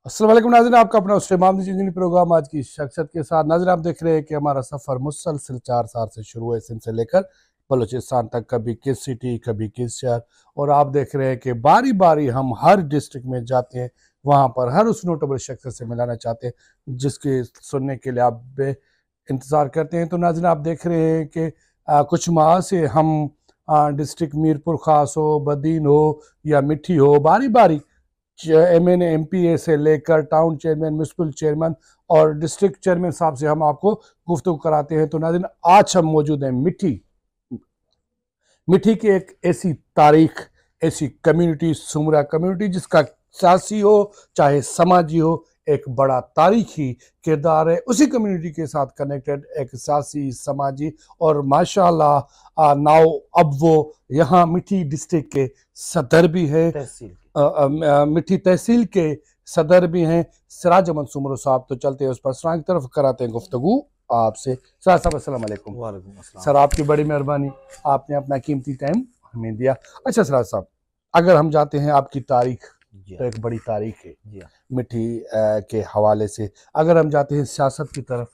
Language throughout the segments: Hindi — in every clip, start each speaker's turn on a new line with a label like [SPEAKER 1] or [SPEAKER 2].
[SPEAKER 1] अस्सलाम वालेकुम नाज़रीन, आपका अपना उस्मान जिंदगी प्रोग्राम आज की शख्सियत के साथ। नाज़रीन, आप देख रहे हैं कि हमारा सफ़र मुसलसल 4 साल से शुरू हुए, सिंध से लेकर बलूचिस्तान तक, कभी किस सिटी कभी किस शहर। और आप देख रहे हैं कि बारी बारी हम हर डिस्ट्रिक्ट में जाते हैं, वहाँ पर हर उस नोटेबल शख्सियत से मिलाना चाहते हैं जिसके सुनने के लिए आप बे इंतज़ार करते हैं। तो नाज़रीन, आप देख रहे हैं कि कुछ माह से हम डिस्ट्रिक्ट मीरपुर ख़ास हो, बदीन हो या मिठी हो, बारी बारी MNA MPA से लेकर टाउन चेयरमैन, म्यूनसिपल चेयरमैन और डिस्ट्रिक्ट चेयरमैन साहब से हम आपको गुफ्तगू कराते हैं। तो नाज़रीन, आज हम मौजूद हैं मिठी मिठी की एक ऐसी तारीख, ऐसी कम्युनिटी, सुमरा कम्युनिटी, जिसका सियासी हो चाहे समाजी हो, एक बड़ा तारीखी किरदार है। उसी कम्युनिटी के साथ कनेक्टेड एक सियासी, समाजी और माशाल्लाह नाउ अब वो यहाँ मिठी डिस्ट्रिक्ट के सदर भी है, मिठी तहसील के सदर भी हैं, सिराज अहमद सुमरो साहब। तो चलते हैं उस पर की तरफ, कराते हैं गुफ्तगू आपसे। सिराज साहब, अस्सलाम वालेकुम।
[SPEAKER 2] वालेकुम अस्सलाम।
[SPEAKER 1] सर, आपकी बड़ी मेहरबानी, आपने अपना कीमती टाइम हमें दिया। अच्छा सिराज साहब, अगर हम जाते हैं आपकी तारीख, तो एक बड़ी तारीख है मिठी के हवाले से। अगर हम जाते हैं सियासत की तरफ,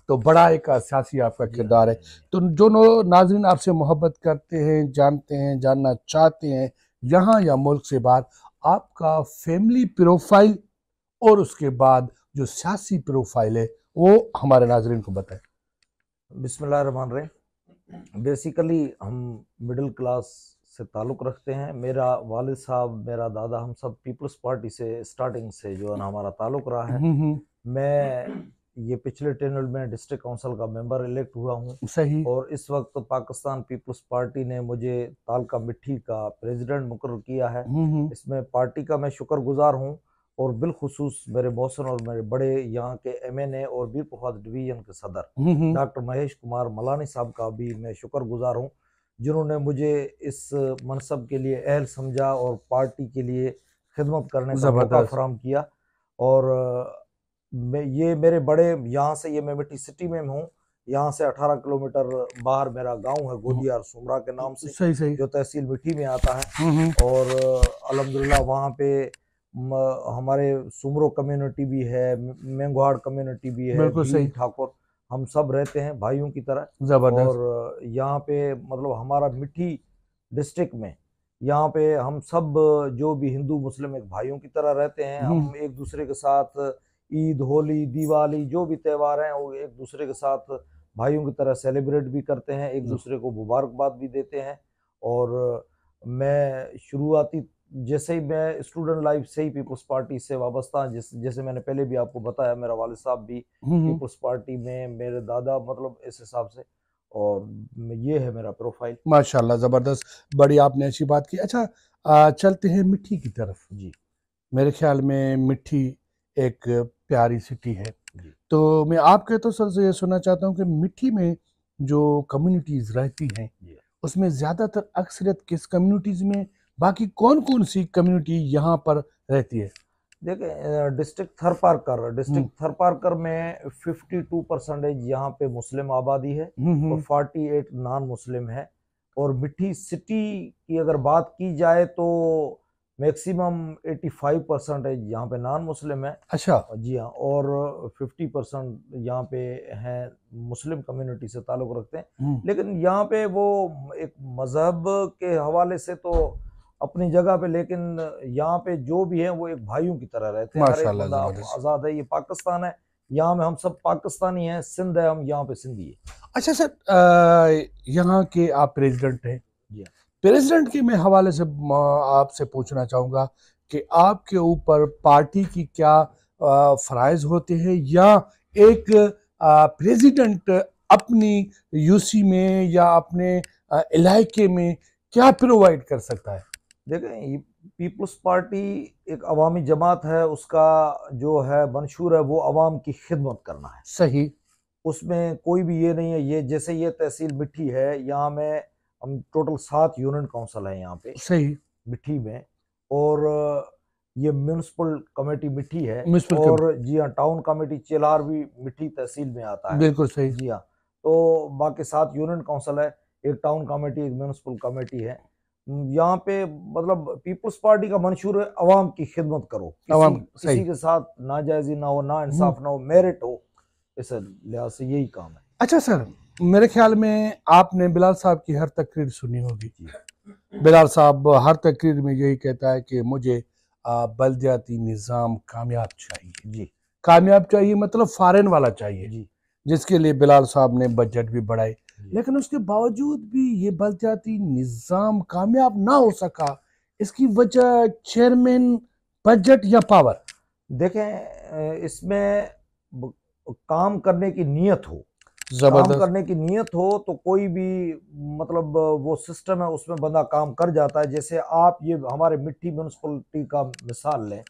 [SPEAKER 1] तो बड़ा एक सियासी आपका किरदार है। तो जो नाज़रीन आपसे मोहब्बत करते हैं, जानते हैं, जानना चाहते हैं, यहाँ या मुल्क से बाहर, आपका फैमिली प्रोफाइल और उसके बाद जो सियासी प्रोफाइल है वो हमारे नाज़रीन को बताएं।
[SPEAKER 2] बिस्मिल्लाहिर्रहमानिर्रहीम। बेसिकली हम मिडिल क्लास से ताल्लुक़ रखते हैं। मेरा वालिद साहब, मेरा दादा, हम सब पीपल्स पार्टी से स्टार्टिंग से जो है ना हमारा ताल्लुक़ रहा है। मैं ये पिछले टेनल में डिस्ट्रिक्ट काउंसिल का मेंबर इलेक्ट हुआ हूँ।
[SPEAKER 1] सही।
[SPEAKER 2] और इस वक्त पाकिस्तान पीपल्स पार्टी ने मुझे तालका मिठी का प्रेसिडेंट मुकर्रर किया है। इसमें पार्टी का मैं शुक्रगुजार हूँ, और बिलखुसूस मेरे मौसन और मेरे बड़े यहाँ के MNA और बीरपुर डिवीजन के सदर डॉक्टर महेश कुमार मलानी साहब का भी मैं शुक्रगुजार हूँ, जिन्होंने मुझे इस मनसब के लिए अहल समझा और पार्टी के लिए खिदमत करने का मौका फराहम किया। और ये मेरे बड़े यहाँ से, ये मैं मिठी सिटी में हूँ, यहाँ से 18 किलोमीटर बाहर मेरा गांव है गोदियार सुमरा के नाम से।
[SPEAKER 1] सही।
[SPEAKER 2] जो तहसील मिठी में आता है। और अल्हम्दुलिल्लाह वहाँ पे हमारे सुमरो कम्युनिटी भी है, मेंगुहाड़ कम्युनिटी भी है, भील ठाकुर, हम सब रहते हैं भाइयों की तरह। और यहाँ पे मतलब हमारा मिठी डिस्ट्रिक्ट में यहाँ पे हम सब जो भी हिंदू मुस्लिम एक भाइयों की तरह रहते हैं। हम एक दूसरे के साथ ईद, होली, दिवाली, जो भी त्यौहार हैं वो एक दूसरे के साथ भाइयों की तरह सेलिब्रेट भी करते हैं, एक दूसरे को मुबारकबाद भी देते हैं। और मैं शुरुआती जैसे ही मैं स्टूडेंट लाइफ से ही पीपल्स पार्टी से वाबस्ता, जैसे मैंने पहले भी आपको बताया, मेरा वालिद साहब भी पीपल्स पार्टी में, मेरे दादा, मतलब इस हिसाब से। और ये है मेरा प्रोफाइल।
[SPEAKER 1] माशाल्लाह, ज़बरदस्त, बड़ी आपने अच्छी बात की। अच्छा, चलते हैं मिठी की तरफ।
[SPEAKER 2] जी,
[SPEAKER 1] मेरे ख्याल में मिठी एक प्यारी सिटी है। तो मैं आपके तो सर से ये सुनना चाहता हूँ कि मिठी में जो कम्युनिटीज़ रहती हैं, उसमें ज़्यादातर अक्सरियत किस कम्युनिटीज़ में, बाकी कौन कौन सी कम्युनिटी यहाँ पर रहती है?
[SPEAKER 2] देखिए, डिस्ट्रिक्ट थरपारकर में 52% यहाँ पे मुस्लिम आबादी है और 48 नॉन मुस्लिम है। और मिठी सिटी की अगर बात की जाए तो मैक्सिमम 85% यहाँ पे नॉन मुस्लिम है।
[SPEAKER 1] अच्छा
[SPEAKER 2] जी हाँ। और 50% यहाँ पे हैं मुस्लिम कम्युनिटी से ताल्लुक़ रखते हैं। लेकिन यहाँ पे वो एक मजहब के हवाले से तो अपनी जगह पे, लेकिन यहाँ पे जो भी है वो एक भाइयों की तरह रहते हैं। हर एक बंदा आज़ाद है। ये पाकिस्तान है, यहाँ में हम सब पाकिस्तानी हैं। सिंध है, हम यहाँ पे सिंधी है।
[SPEAKER 1] अच्छा सर, यहाँ के आप प्रेसिडेंट हैं। प्रेसिडेंट के मैं हवाले से आपसे पूछना चाहूँगा कि आपके ऊपर पार्टी की क्या फ़राइज़ होते हैं, या एक प्रेसिडेंट अपनी UC में या अपने इलाके में क्या प्रोवाइड कर सकता है?
[SPEAKER 2] देखें, पीपल्स पार्टी एक अवामी जमात है, उसका जो है मंशूर है वो अवाम की खिदमत करना है।
[SPEAKER 1] सही।
[SPEAKER 2] उसमें कोई भी ये नहीं है, ये जैसे ये तहसील मिठी है, यहाँ में हम टोटल 7 यूनियन काउंसिल है यहाँ पे
[SPEAKER 1] सही
[SPEAKER 2] मिठी में। और ये म्यूनसिपल कमेटी मिठी है। और जी हाँ, टाउन कमेटी चेलार भी मिठी तहसील में आता है।
[SPEAKER 1] बिल्कुल सही।
[SPEAKER 2] जी हाँ। तो बाकी 7 यूनियन काउंसिल है, एक टाउन कमेटी, एक म्यूनसिपल कमेटी है। यहाँ पे मतलब पीपल्स पार्टी का मंशूर है अवाम की खिदमत करो, किसी के साथ नाजायजी ना हो, ना इंसाफ ना हो, मेरिट हो, इस लिहाज से यही काम है।
[SPEAKER 1] अच्छा सर, मेरे ख्याल में आपने बिलाल साहब की हर तकरीर सुनी होगी। बिलाल साहब हर तकरीर में यही कहता है कि मुझे बल्दियाती निज़ाम कामयाब चाहिए जी, कामयाब चाहिए मतलब फॉरेन वाला चाहिए जी, जिसके लिए बिलाल साहब ने बजट भी बढ़ाए, लेकिन उसके बावजूद भी ये बल्दियाती निज़ाम कामयाब ना हो सका। इसकी वजह चेयरमैन, बजट या पावर?
[SPEAKER 2] देखें, इसमें काम करने की नीयत हो, काम करने की नीयत हो तो कोई भी मतलब वो सिस्टम है उसमें बंदा काम कर जाता है। जैसे आप ये हमारे मिट्टी म्यूनिसिपलिटी का मिसाल लें,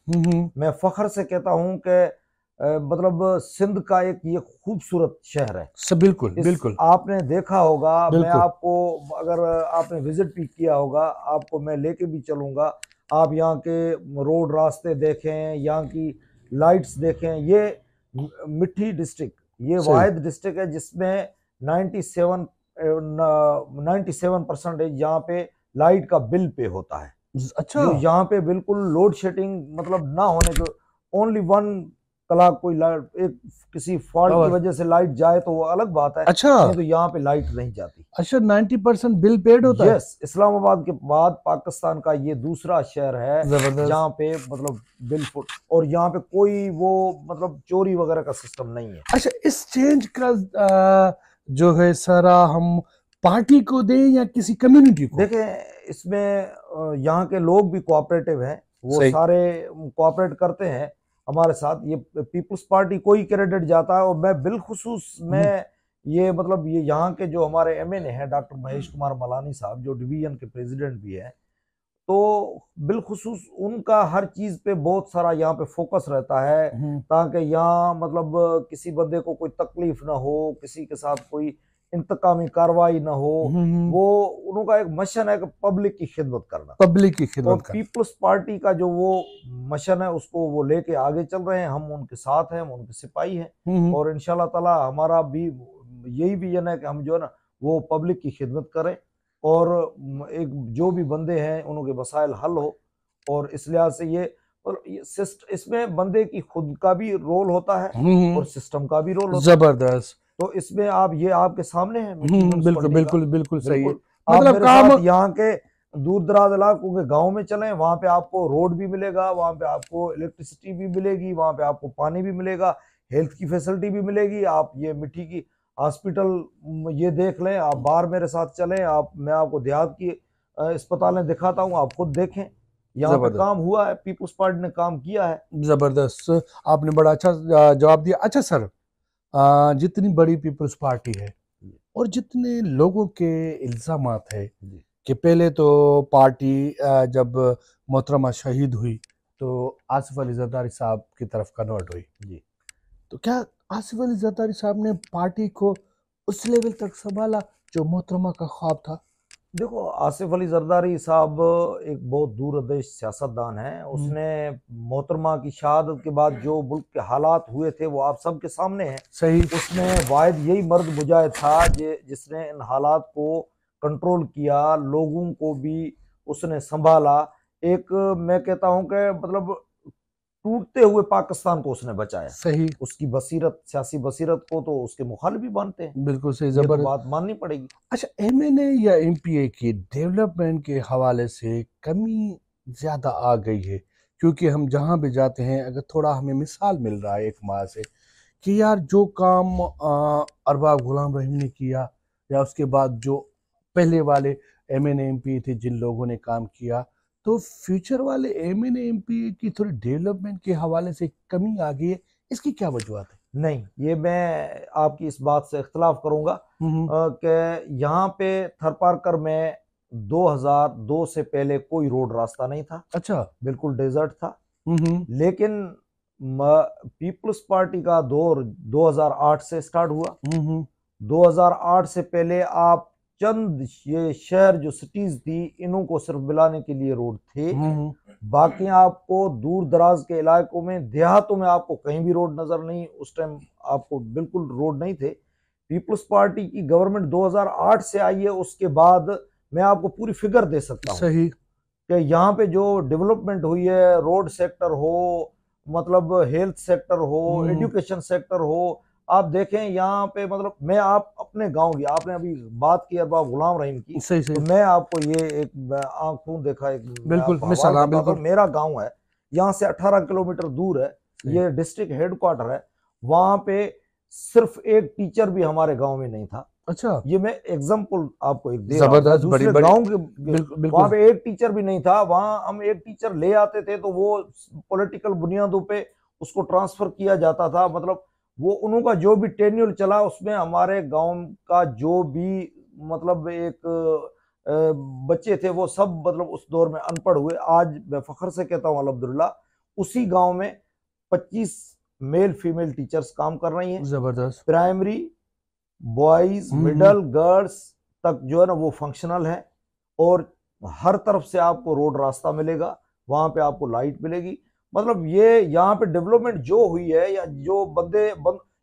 [SPEAKER 2] मैं फख्र से कहता हूं कि मतलब सिंध का एक ये खूबसूरत शहर है।
[SPEAKER 1] बिल्कुल बिल्कुल,
[SPEAKER 2] आपने देखा होगा, मैं आपको अगर आपने विजिट भी किया होगा, आपको मैं लेके भी चलूंगा, आप यहाँ के रोड रास्ते देखें, यहाँ की लाइट्स देखें। ये मिट्टी डिस्ट्रिक्ट, ये वाहिद डिस्ट्रिक्ट है जिसमें 97% यहाँ पे लाइट का बिल पे होता है। अच्छा, जो यहाँ पे बिल्कुल लोड शेडिंग मतलब ना होने के, ओनली 1 क्लॉक कोई लाइट, एक किसी फॉल्ट की वजह से लाइट जाए तो वो अलग बात है। अच्छा, नहीं तो यहाँ पे लाइट नहीं जाती।
[SPEAKER 1] अच्छा, 90% बिल पेड होता है।
[SPEAKER 2] यस, इस्लामाबाद के बाद पाकिस्तान का ये दूसरा शहर है जहाँ पे मतलब बिल फुट, और यहाँ पे कोई वो मतलब चोरी वगैरह का सिस्टम नहीं है।
[SPEAKER 1] अच्छा, इस चेंज का जो है सारा हम पार्टी को दें या किसी कम्युनिटी को?
[SPEAKER 2] देखें, इसमें यहाँ के लोग भी कोऑपरेटिव हैं, वो सारे कोऑपरेट करते हैं हमारे साथ। ये पीपल्स पार्टी को ही क्रेडिट जाता है, और मैं बिलखुसूस मैं ये मतलब ये यहाँ के जो हमारे एमएनए हैं डॉक्टर महेश कुमार मलानी साहब, जो डिवीजन के प्रेसिडेंट भी हैं, तो बिलखुसूस उनका हर चीज पे बहुत सारा यहाँ पे फोकस रहता है, ताकि यहाँ मतलब किसी बंदे को कोई तकलीफ ना हो, किसी के साथ कोई इंतकामी कार्रवाई ना हो। वो उनका एक मिशन है कि पब्लिक की खिदमत करना,
[SPEAKER 1] पब्लिक की खिदमत करना।
[SPEAKER 2] पीपल्स पार्टी का जो वो मिशन है उसको वो लेके आगे चल रहे हैं। हम उनके साथ हैं, हम उनके सिपाही हैं, और इंशाल्लाह ताला हमारा भी यही विजन है कि हम जो है ना वो पब्लिक की खिदमत करें, और एक जो भी बंदे हैं उनके मसाइल हल हो। और इस लिहाज से ये इसमें बंदे की खुद का भी रोल होता है और सिस्टम का भी रोल होता है।
[SPEAKER 1] जबरदस्त।
[SPEAKER 2] तो इसमें आप ये आपके सामने है।
[SPEAKER 1] बिल्कुल बिल्कुल बिल्कुल सही है।
[SPEAKER 2] मतलब काम यहाँ के दूर दराज इलाकों के गाँव में चलें, वहां पे आपको रोड भी मिलेगा, वहां पे आपको इलेक्ट्रिसिटी भी मिलेगी, वहां पे आपको पानी भी मिलेगा, हेल्थ की फैसिलिटी भी मिलेगी। आप ये मिट्टी की हॉस्पिटल ये देख लें, आप बाहर मेरे साथ चलें, आप मैं आपको देहात की अस्पतालें दिखाता हूँ, आप खुद देखें। यहाँ पे काम हुआ है, पीपल्स पार्टी ने काम किया है।
[SPEAKER 1] जबरदस्त, आपने बड़ा अच्छा जवाब दिया। अच्छा सर, जितनी बड़ी पीपल्स पार्टी है और जितने लोगों के इल्जामात है कि पहले तो पार्टी जब मोहतरमा शहीद हुई तो आसिफ अली जरदारी साहब की तरफ कन्वर्ट हुई जी, तो क्या आसिफ अली जरदारी साहब ने पार्टी को उस लेवल तक संभाला जो मोहतरमा का ख्वाब था?
[SPEAKER 2] देखो, आसिफ अली जरदारी साहब एक बहुत दूरदर्श सियासतदान है। उसने मोहतरमा की शहादत के बाद जो मुल्क के हालात हुए थे वो आप सबके सामने हैं।
[SPEAKER 1] सही,
[SPEAKER 2] उसमें वाहिद यही मर्द मुजाहिद था जिसने इन हालात को कंट्रोल किया, लोगों को भी उसने संभाला। एक मैं कहता हूं कि मतलब टूटते हुए पाकिस्तान को उसने बचाया।
[SPEAKER 1] सही,
[SPEAKER 2] उसकी बसीरत, सियासी बसीरत को तो उसके मुखालिफ भी मानते हैं।
[SPEAKER 1] बिल्कुल सही,
[SPEAKER 2] जबरदस्त, तो बात माननी पड़ेगी।
[SPEAKER 1] अच्छा, एमएनए या एमपीए की डेवलपमेंट के हवाले से कमी ज्यादा आ गई है, क्योंकि हम जहां भी जाते हैं अगर थोड़ा हमें मिसाल मिल रहा है एक माह से कि यार जो काम अरबाब गुलाम रहीम ने किया या उसके बाद जो पहले वाले एमएनए एमपीए थे जिन लोगों ने काम किया, तो फ्यूचर वाले एमएनए एमपीए की थोड़ी डेवलपमेंट के हवाले से कमी आ गई है। इसकी क्या वजूहत है?
[SPEAKER 2] नहीं, ये मैं आपकी इस बात से इख्तलाफ करूंगा कि यहाँ पे थरपारकर में 2002 से पहले कोई रोड रास्ता नहीं था।
[SPEAKER 1] अच्छा,
[SPEAKER 2] बिल्कुल डेजर्ट था। लेकिन पीपल्स पार्टी का दौर 2008 से स्टार्ट हुआ। 2008 से पहले आप चंद ये शहर जो सिटीज थी इन्हों को सिर्फ मिलाने के लिए रोड थे, बाकी आपको दूर दराज के इलाकों में, देहातों में आपको कहीं भी रोड नजर नहीं। उस टाइम आपको बिल्कुल रोड नहीं थे। पीपल्स पार्टी की गवर्नमेंट 2008 से आई है, उसके बाद मैं आपको पूरी फिगर दे सकता हूँ
[SPEAKER 1] सही
[SPEAKER 2] कि यहाँ पे जो डेवलपमेंट हुई है, रोड सेक्टर हो, मतलब हेल्थ सेक्टर हो, एजुकेशन सेक्टर हो, आप देखें यहाँ पे, मतलब मैं आप अपने गांव की, आपने अभी बात की अरबाब गुलाम रहीम की,
[SPEAKER 1] सही सही
[SPEAKER 2] तो मैं आपको ये एक आंखों देखा एक मैं
[SPEAKER 1] बिल्कुल
[SPEAKER 2] आपको
[SPEAKER 1] मिसाल,
[SPEAKER 2] हवाला
[SPEAKER 1] हाँ,
[SPEAKER 2] बताता हूँ।
[SPEAKER 1] बिल्कुल
[SPEAKER 2] मेरा गांव है, यहाँ से 18 किलोमीटर दूर है, ये डिस्ट्रिक्ट हेडक्वार्टर है, वहां पे सिर्फ एक टीचर भी हमारे गांव में नहीं था।
[SPEAKER 1] अच्छा,
[SPEAKER 2] ये मैं एग्जांपल आपको एक दे रहा हूँ,
[SPEAKER 1] जबरदस्त, बड़ी
[SPEAKER 2] दूसरे
[SPEAKER 1] बड़ी,
[SPEAKER 2] गांव के
[SPEAKER 1] बिल्कुल
[SPEAKER 2] वहां
[SPEAKER 1] बिल्कुल
[SPEAKER 2] पे एक टीचर भी नहीं था, वहां हम एक टीचर ले आते थे तो वो पॉलिटिकल बुनियादों पे उसको ट्रांसफर किया जाता था, मतलब वो उनका जो भी टेन्यूर चला उसमें हमारे गांव का जो भी मतलब एक बच्चे थे वो सब मतलब उस दौर में अनपढ़ हुए। आज मैं फख्र से कहता हूँ अल्हम्दुलिल्लाह उसी गांव में 25 मेल फीमेल टीचर्स काम कर रही हैं,
[SPEAKER 1] जबरदस्त,
[SPEAKER 2] प्राइमरी, बॉयज, मिडल, गर्ल्स तक जो है ना वो फंक्शनल है, और हर तरफ से आपको रोड रास्ता मिलेगा, वहां पे आपको लाइट मिलेगी। मतलब ये यहाँ पे डेवलपमेंट जो हुई है, या जो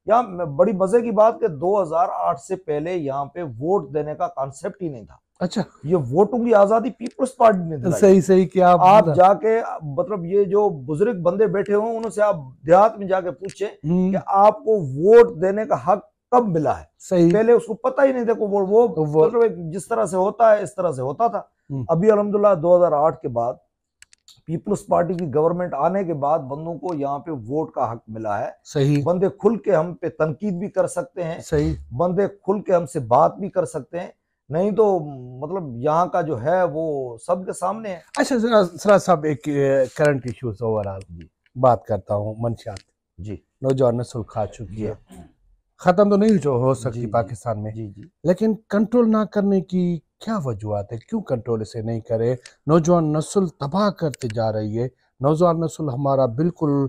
[SPEAKER 2] यहाँ बड़ी मजे की बात कि 2008 से पहले यहाँ पे वोट देने का कॉन्सेप्ट ही नहीं था।
[SPEAKER 1] अच्छा,
[SPEAKER 2] ये वोटों की आजादी पीपल्स पार्टी ने दिलाई।
[SPEAKER 1] सही सही कि
[SPEAKER 2] आप जाके मतलब ये जो बुजुर्ग बंदे बैठे हुए उनसे आप देहात में जाके पूछे कि आपको वोट देने का हक कब मिला है।
[SPEAKER 1] सही,
[SPEAKER 2] पहले उसको पता ही नहीं था, वो मतलब जिस तरह से होता है इस तरह से होता था। अभी अल्हम्दुलिल्लाह 2008 के बाद पीपल्स पार्टी की गवर्नमेंट आने के बाद बंदों को यहाँ पे वोट का हक मिला है।
[SPEAKER 1] सही,
[SPEAKER 2] बंदे खुल के हम पे तनकीद भी कर सकते हैं,
[SPEAKER 1] सही,
[SPEAKER 2] बंदे खुल के हमसे बात भी कर सकते हैं, नहीं तो मतलब यहाँ का जो है वो सबके सामने है।
[SPEAKER 1] अच्छा, जरा साहब एक करंट इश्यूज ओवरऑल बात करता हूँ। मंशियात
[SPEAKER 2] जी,
[SPEAKER 1] नौजवान नस्ल खा चुकी है, खत्म तो नहीं जो हो सकती पाकिस्तान में, लेकिन कंट्रोल ना करने की क्या वजूहत है? क्यों कंट्रोल इसे नहीं करे? नौजवान नस्ल तबाह करते जा रही है, नौजवान नस्ल हमारा बिल्कुल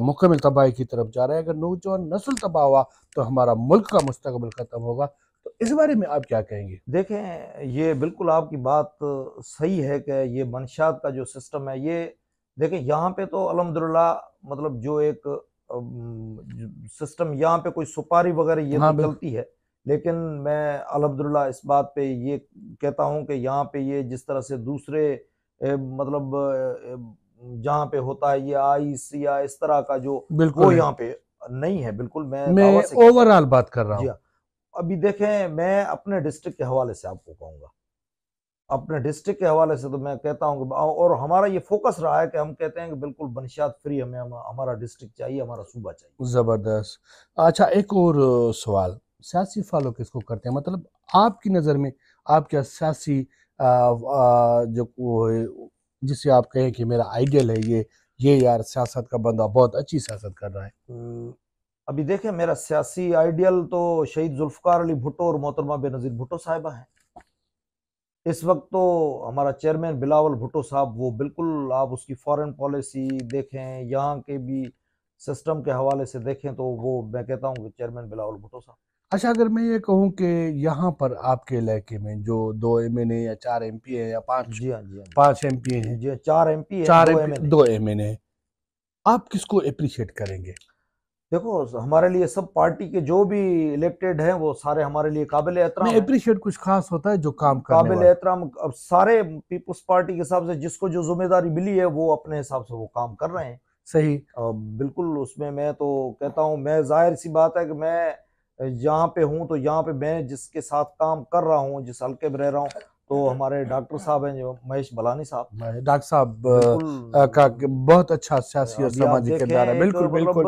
[SPEAKER 1] मुकम्मल तबाही की तरफ जा रहा है। अगर नौजवान नस्ल तबाह हुआ तो हमारा मुल्क का मुस्तकबिल खत्म होगा। तो इस बारे में आप क्या कहेंगे?
[SPEAKER 2] देखें, ये बिल्कुल आपकी बात सही है कि ये मंशात का जो सिस्टम है, ये देखें यहाँ पे तो अल्हम्दुलिल्लाह मतलब जो एक सिस्टम यहाँ पे कोई सुपारी वगैरह ये तो चलती है, लेकिन मैं अल्हम्दुलिल्लाह इस बात पे ये कहता हूँ कि यहाँ पे ये जिस तरह से दूसरे मतलब जहाँ पे होता है ये आइस या इस तरह का जो वो यहाँ पे नहीं है। बिल्कुल मैं
[SPEAKER 1] ओवरऑल बात कर रहा हूँ।
[SPEAKER 2] अभी देखें, मैं अपने डिस्ट्रिक्ट के हवाले से आपको कहूँगा, अपने डिस्ट्रिक्ट के हवाले से तो मैं कहता हूँ कि और हमारा ये फोकस रहा है कि हम कहते हैं कि बिल्कुल मंशियात फ्री हमें हमारा डिस्ट्रिक्ट चाहिए, हमारा सूबा चाहिए।
[SPEAKER 1] जबरदस्त। अच्छा, एक और सवाल, सियासी फॉलो किसको करते हैं? मतलब आपकी नज़र में आप क्या सियासी जो वो है जिसे आप कहें कि मेरा आइडियल है ये यार सियासत का बंदा बहुत अच्छी सियासत कर रहा है?
[SPEAKER 2] अभी देखें, मेरा सियासी आइडियल तो शहीद जुल्फकार अली भुट्टो और मोहतरमा बेनज़ीर भुट्टो साहिबा है। इस वक्त तो हमारा चेयरमैन बिलावल भुट्टो साहब, वो बिल्कुल आप उसकी फॉरेन पॉलिसी देखें, यहाँ के भी सिस्टम के हवाले से देखें तो वो मैं कहता हूँ कि चेयरमैन बिलावल भुट्टो साहब।
[SPEAKER 1] अच्छा, अगर मैं ये कहूँ कि यहाँ पर आपके इलाके में जो 2 MNA या 4 MP है या 5
[SPEAKER 2] जी हाँ, जी हाँ,
[SPEAKER 1] 5 MP हैं,
[SPEAKER 2] जी 4 MP है,
[SPEAKER 1] 2 MNA है, आप किसको अप्रिशिएट करेंगे?
[SPEAKER 2] देखो, हमारे लिए सब पार्टी के जो भी इलेक्टेड हैं वो सारे हमारे लिए काबिल एहतराम
[SPEAKER 1] नहीं, अप्रिशिएट कुछ खास होता है जो काम करने
[SPEAKER 2] काबिल
[SPEAKER 1] वाला।
[SPEAKER 2] एहतराम। अब सारे पीपल्स पार्टी के हिसाब से जिसको जो जिम्मेदारी मिली है वो अपने हिसाब से वो काम कर रहे हैं।
[SPEAKER 1] सही,
[SPEAKER 2] बिल्कुल उसमें मैं तो कहता हूँ, मैं जाहिर सी बात है कि मैं यहाँ पे हूँ तो यहाँ पे मैं जिसके साथ काम कर रहा हूँ, जिस हल्के में रह रहा हूँ, तो हमारे डॉक्टर साहब हैं जो महेश बलानी साहब,
[SPEAKER 1] डॉक्टर साहब का बहुत अच्छा सियासी और सामाजिक किरदार है। बिल्कुल बिल्कुल,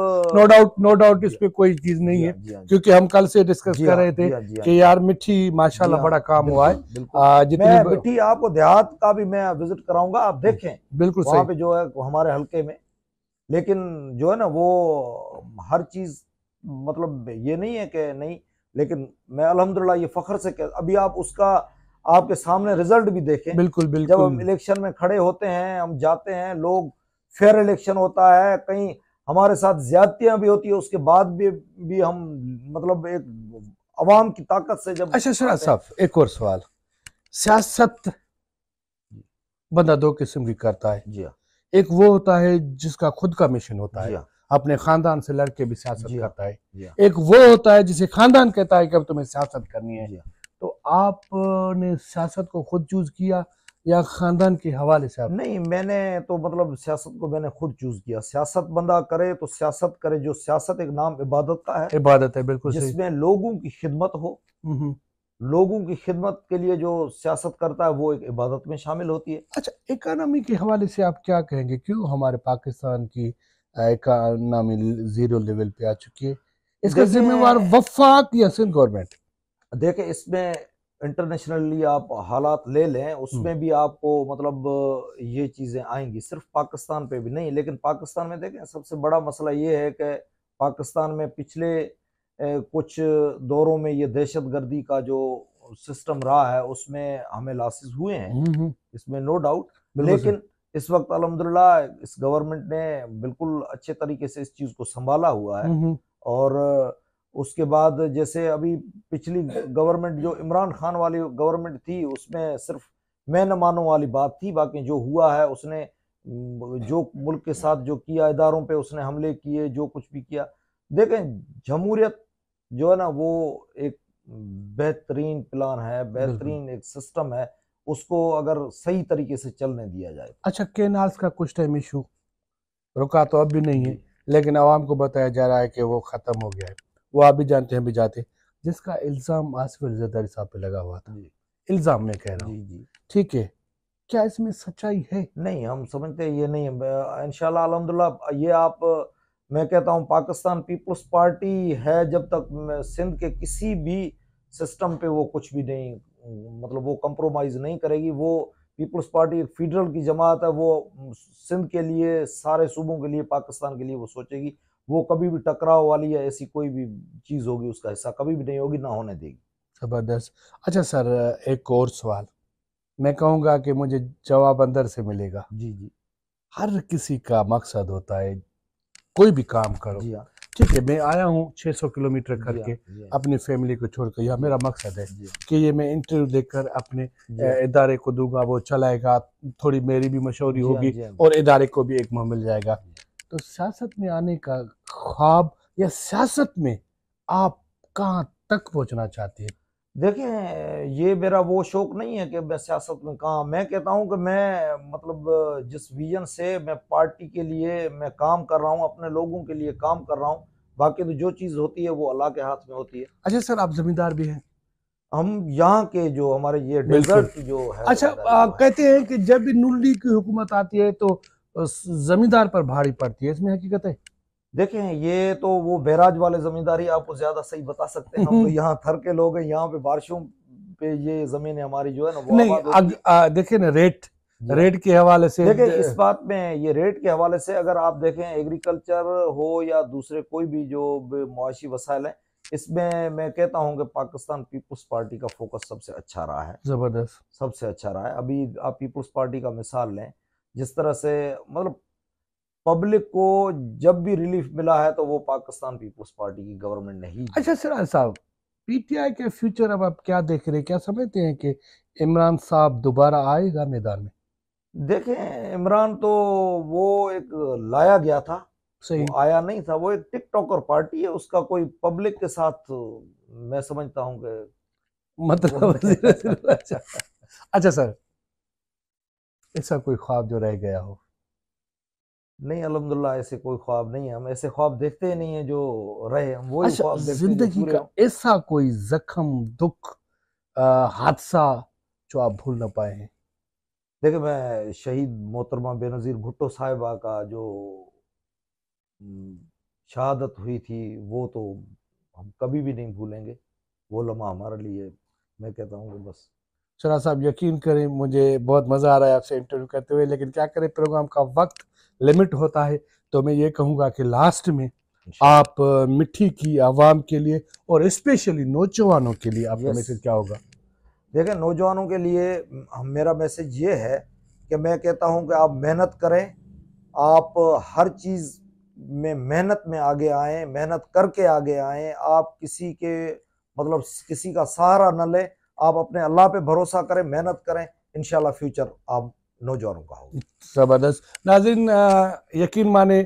[SPEAKER 1] नो डाउट इस पे कोई चीज नहीं है, क्योंकि हम कल से डिस्कस कर रहे थे कि यार मिट्टी माशाल्लाह बड़ा काम हुआ है।
[SPEAKER 2] मैं मिट्टी आपको देहात का भी मैं विजिट कराऊंगा, आप देखें
[SPEAKER 1] बिल्कुल
[SPEAKER 2] वहाँ पे जो है हमारे हल्के में, लेकिन जो है ना वो हर चीज मतलब ये नहीं है कि नहीं, लेकिन मैं अल्हम्दुलिल्लाह ये फख्र से अभी आप उसका आपके सामने रिजल्ट भी देखें।
[SPEAKER 1] बिल्कुल बिल्कुल,
[SPEAKER 2] जब हम इलेक्शन में खड़े होते हैं, हम जाते हैं, लोग फेयर इलेक्शन होता है, कहीं हमारे साथ ज्यादतियां भी होती है, उसके बाद भी हम मतलब एक अवाम की ताकत से जब।
[SPEAKER 1] अच्छा साहब, एक और सवाल, सियासत बंदा 2 किस्म की करता है।
[SPEAKER 2] जी हाँ,
[SPEAKER 1] एक वो होता है जिसका खुद का मिशन होता है, अपने खानदान से लड़के भी सियासत करता है। एक वो होता है जिसे खानदान कहता है कि अब तुम्हें सियासत करनी है। तो आपने सियासत को खुद चूज किया या खानदान के हवाले से? आप
[SPEAKER 2] नहीं, मैंने तो मतलब सियासत को मैंने खुद चूज किया। सियासत बंदा करे तो सियासत करे, जो सियासत एक नाम इबादत का है,
[SPEAKER 1] इबादत है, बिल्कुल सही,
[SPEAKER 2] जिसमें लोगों की खिदमत हो। लोगों की खिदमत के लिए जो सियासत करता है वो एक इबादत में शामिल होती है।
[SPEAKER 1] अच्छा, इकोनॉमी के हवाले से आप क्या कहेंगे? क्यों हमारे पाकिस्तान की इकोनॉमी जीरो लेवल पे आ चुकी है? इसका जिम्मेवार वफाक या सिंध गवर्नमेंट?
[SPEAKER 2] देखें, इसमें इंटरनेशनली आप हालात ले लें, उसमें भी आपको मतलब ये चीजें आएंगी, सिर्फ पाकिस्तान पे भी नहीं। लेकिन पाकिस्तान में देखें, सबसे बड़ा मसला ये है कि पाकिस्तान में पिछले कुछ दौरों में ये दहशतगर्दी का जो सिस्टम रहा है उसमें हमें लॉसेस हुए हैं, इसमें नो डाउट। लेकिन इस वक्त अल्हम्दुलिल्लाह इस गवर्नमेंट ने बिल्कुल अच्छे तरीके से इस चीज को संभाला हुआ है। और उसके बाद जैसे अभी पिछली गवर्नमेंट जो इमरान खान वाली गवर्नमेंट थी, उसमें सिर्फ मैं न मानो वाली बात थी। बाकी जो हुआ है, उसने जो मुल्क के साथ जो किया, इदारों पे उसने हमले किए, जो कुछ भी किया। देखें, जमहूरियत जो है ना, वो एक बेहतरीन प्लान है, बेहतरीन एक सिस्टम है, उसको अगर सही तरीके से चलने दिया जाए।
[SPEAKER 1] अच्छा, केनाल्स का कुछ टाइम इशू रुका तो अब भी नहीं है, लेकिन आवाम को बताया जा रहा है कि वो खत्म हो गया है। वो आप भी जानते हैं, भी जाते, जिसका इल्जाम आसिफ अली जरदारी साहब पे लगा हुआ था। इल्जाम में कह रहा हूँ, ठीक है, क्या इसमें सच्चाई है?
[SPEAKER 2] नहीं, हम समझते हैं ये नहीं है। इंशाल्लाह अल्हम्दुलिल्लाह ये आप, मैं कहता हूँ पाकिस्तान पीपल्स पार्टी है जब तक सिंध के किसी भी सिस्टम पे वो कुछ भी नहीं, मतलब वो कंप्रोमाइज नहीं करेगी। वो पीपल्स पार्टी एक फेडरल की जमात है, वो सिंध के लिए, सारे सूबों के लिए, पाकिस्तान के लिए वो सोचेगी। वो कभी भी टकराव वाली या ऐसी कोई भी चीज होगी उसका हिस्सा कभी भी नहीं होगी, ना होने देगी।
[SPEAKER 1] जबरदस्त। अच्छा सर, एक और सवाल मैं कहूँगा कि मुझे जवाब अंदर से मिलेगा।
[SPEAKER 2] जी जी।
[SPEAKER 1] हर किसी का मकसद होता है, कोई भी काम करो।
[SPEAKER 2] जी हाँ,
[SPEAKER 1] ठीक है, मैं आया हूँ 600 किलोमीटर करके अपनी फैमिली को छोड़कर, यह मेरा मकसद है कि ये मैं इंटरव्यू देकर अपने इदारे को दूंगा, वो चलाएगा, थोड़ी मेरी भी मशहूरी होगी और इदारे को भी एक मुँह मिल जाएगा। तो सियासत में आने का ख्वाब या सियासत में आप कहाँ तक पहुँचना चाहते हैं?
[SPEAKER 2] देखिए, ये मेरा वो शौक नहीं है कि मैं सियासत में कहाँ, मैं कहता हूँ कि मैं मतलब जिस विजन से मैं पार्टी के लिए मैं काम कर रहा हूँ, अपने लोगों के लिए काम कर रहा हूँ, बाकी तो जो चीज़ होती है वो अल्लाह के हाथ में होती है।
[SPEAKER 1] अच्छा सर, आप जमींदार भी हैं?
[SPEAKER 2] हम यहाँ के जो हमारे ये डेजर्ट जो है।
[SPEAKER 1] अच्छा, कहते हैं कि जब भी नून लीग की हुकूमत आती है तो जमींदार पर भारी पड़ती है, इसमें हकीकत है?
[SPEAKER 2] देखें, ये तो वो बैराज वाले जमींदारी आपको ज्यादा सही बता सकते हैं। हम तो यहाँ थर के लोग हैं, यहाँ पे बारिशों पे ये जमीन हमारी जो है ना वो
[SPEAKER 1] नहीं, देखिए ना, रेट के हवाले से,
[SPEAKER 2] देखिए इस बात में, ये रेट के हवाले से अगर आप देखें, एग्रीकल्चर हो या दूसरे कोई भी जो मुआशी वसाइल है, इसमें मैं कहता हूँ कि पाकिस्तान पीपल्स पार्टी का फोकस सबसे अच्छा रहा है।
[SPEAKER 1] जबरदस्त,
[SPEAKER 2] सबसे अच्छा रहा है। अभी आप पीपल्स पार्टी का मिसाल लें, जिस तरह से मतलब पब्लिक को जब भी रिलीफ मिला है तो वो पाकिस्तान पीपल्स पार्टी की गवर्नमेंट ने ही।
[SPEAKER 1] अच्छा सर साहब, पीटीआई के फ्यूचर अब आप क्या देख रहे हैं? क्या समझते हैं कि इमरान साहब दोबारा आएगा मैदान में?
[SPEAKER 2] देखें, इमरान तो वो एक लाया गया था,
[SPEAKER 1] सही,
[SPEAKER 2] वो आया नहीं था। वो एक टिकटॉकर पार्टी है, उसका कोई पब्लिक के साथ मैं समझता हूँ कि
[SPEAKER 1] मतलब अच्छा सर, ऐसा कोई ख्वाब जो रह गया हो?
[SPEAKER 2] नहीं, अल्हम्दुलिल्लाह ऐसे कोई ख्वाब नहीं है। हम ऐसे ख्वाब देखते ही नहीं है जो रहे, हम वही ख्वाब देखते हैं
[SPEAKER 1] जिंदगी का ऐसा कोई जख्म, दुख, हादसा जो आप भूल ना पाए हैं?
[SPEAKER 2] देखिए, मैं शहीद मोहतरमा बेनज़ीर भुट्टो साहिबा का जो शहादत हुई थी, वो तो हम कभी भी नहीं भूलेंगे। वो लम्हा हमारे लिए, मैं कहता हूँ कि बस।
[SPEAKER 1] चला साहब, यकीन करें मुझे बहुत मज़ा आ रहा है आपसे इंटरव्यू करते हुए, लेकिन क्या करें, प्रोग्राम का वक्त लिमिट होता है। तो मैं ये कहूँगा कि लास्ट में आप मिट्टी की आवाम के लिए और स्पेशली नौजवानों के लिए आपका मैसेज क्या होगा?
[SPEAKER 2] देखिए, नौजवानों के लिए मेरा मैसेज ये है कि मैं कहता हूँ कि आप मेहनत करें, आप हर चीज़ में मेहनत में आगे आएँ, मेहनत करके आगे आएँ। आप किसी के मतलब किसी का सहारा न लें, आप अपने अल्लाह पे भरोसा करें, मेहनत करें, इंशाल्लाह फ्यूचर आप नौजवानों का होगा।
[SPEAKER 1] ज़बरदस्त। नाज़रीन, यकीन माने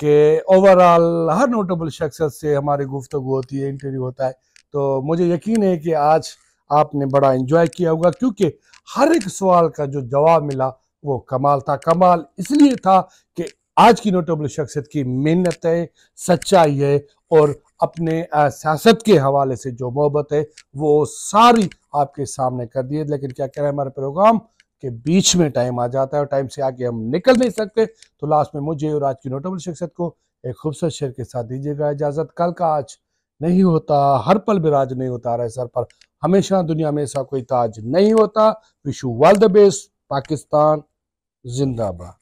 [SPEAKER 1] कि ओवरऑल हर नोटेबल शख्सियत से हमारी गुफ्तगू होती है, इंटरव्यू होता है, तो मुझे यकीन है कि आज आपने बड़ा एंजॉय किया होगा, क्योंकि हर एक सवाल का जो जवाब मिला वो कमाल था। कमाल इसलिए था कि आज की नोटेबल शख्सियत की मेहनत है, सच्चाई है और अपने सियासत के हवाले से जो मोहब्बत है वो सारी आपके सामने कर दी है। लेकिन क्या कह रहे हैं, हमारे प्रोग्राम के बीच में टाइम आ जाता है और टाइम से आगे हम निकल नहीं सकते। तो लास्ट में मुझे और आज की नोटेबल शख्सियत को एक खूबसूरत शेर के साथ दीजिएगा इजाजत। कल का आज नहीं होता, हर पल बिराज नहीं होता रहे सर पर, हमेशा दुनिया में ऐसा कोई ताज नहीं होता। Wish you all the best. Pakistan जिंदाबाद।